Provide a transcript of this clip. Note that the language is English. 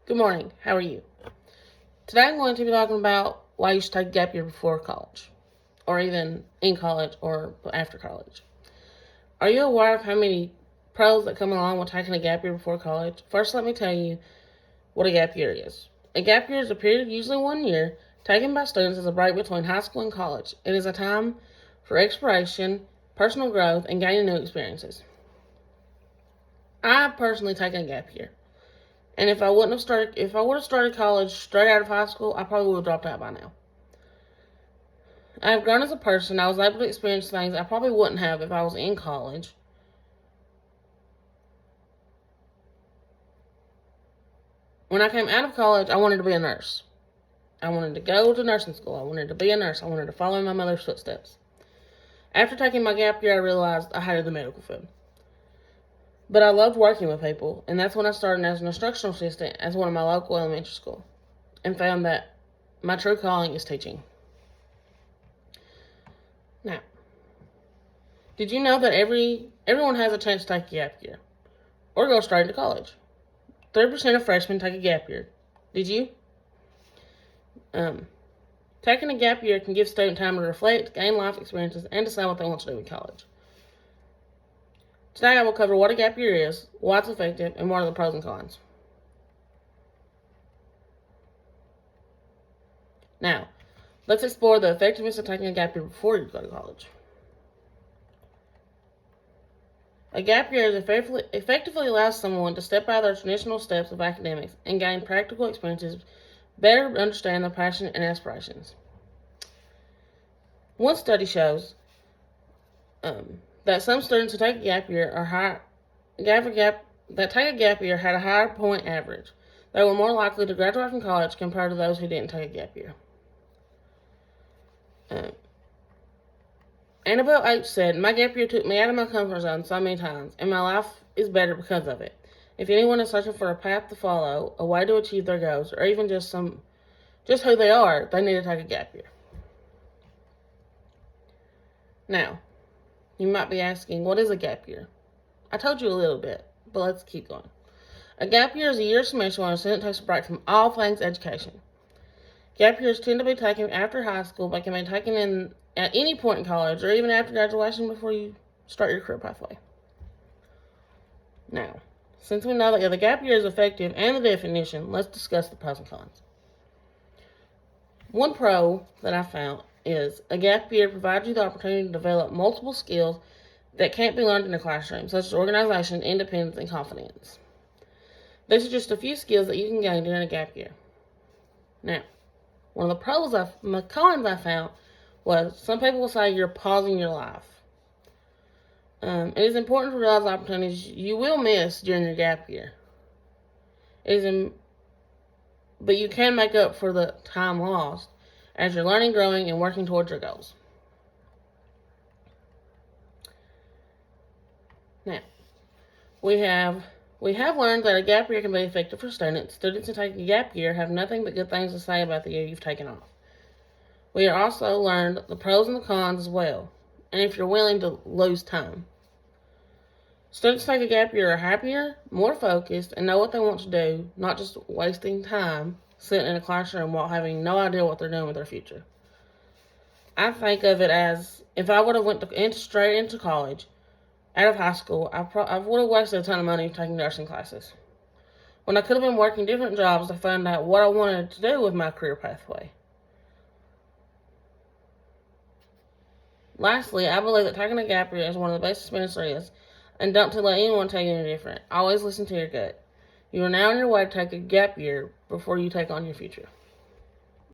Good morning. How are you? Today I'm going to be talking about why you should take a gap year before college, or even in college or after college. Are you aware of how many pros that come along with taking a gap year before college? First, let me tell you what a gap year is. A gap year is a period, usually 1 year, taken by students as a break between high school and college. It is a time for exploration, personal growth, and gaining new experiences. I've personally taken a gap year. And if I would have started college straight out of high school, I probably would have dropped out by now. I have grown as a person. I was able to experience things I probably wouldn't have if I was in college. When I came out of college, I wanted to be a nurse. I wanted to go to nursing school. I wanted to be a nurse. I wanted to follow in my mother's footsteps. After taking my gap year, I realized I hated the medical field. But I loved working with people, and that's when I started as an instructional assistant at one of my local elementary school, and found that my true calling is teaching. Now, did you know that everyone has a chance to take a gap year or go straight into college? 3% of freshmen take a gap year. Did you? Taking a gap year can give students time to reflect, gain life experiences, and decide what they want to do in college. Today I will cover what a gap year is, why it's effective, and what are the pros and cons. Now, let's explore the effectiveness of taking a gap year before you go to college. A gap year effectively allows someone to step out of their traditional steps of academics and gain practical experiences, better understand their passion and aspirations. One study shows that some students who take a gap year take a gap year had a higher point average. They were more likely to graduate from college compared to those who didn't take a gap year. Annabelle H. said, "My gap year took me out of my comfort zone so many times, and my life is better because of it. If anyone is searching for a path to follow, a way to achieve their goals, or even just who they are, they need to take a gap year." Now, you might be asking, what is a gap year? I told you a little bit, but let's keep going. A gap year is a year semester when a student takes a break from all things education. Gap years tend to be taken after high school, but can be taken at any point in college or even after graduation before you start your career pathway. Now, since we know that the gap year is effective and the definition, let's discuss the pros and cons. One pro that I found is a gap year provides you the opportunity to develop multiple skills that can't be learned in the classroom, such as organization, independence, and confidence. These are just a few skills that you can gain during a gap year. Now, one of the cons I found was some people will say you're pausing your life. It is important to realize the opportunities you will miss during your gap year. But you can make up for the time lost as you're learning, growing, and working towards your goals. Now, we have learned that a gap year can be effective for students. Students who take a gap year have nothing but good things to say about the year you've taken off. We have also learned the pros and the cons as well, and if you're willing to lose time. Students who take a gap year are happier, more focused, and know what they want to do, not just wasting time sitting in a classroom while having no idea what they're doing with their future. I think of it as if I would have went straight into college out of high school, I would have wasted a ton of money taking nursing classes, when I could have been working different jobs to find out what I wanted to do with my career pathway. Lastly, I believe that taking a gap year is one of the best experiences there is, and don't let anyone tell you any different. Always listen to your gut. You are now on your way to take a gap year before you take on your future.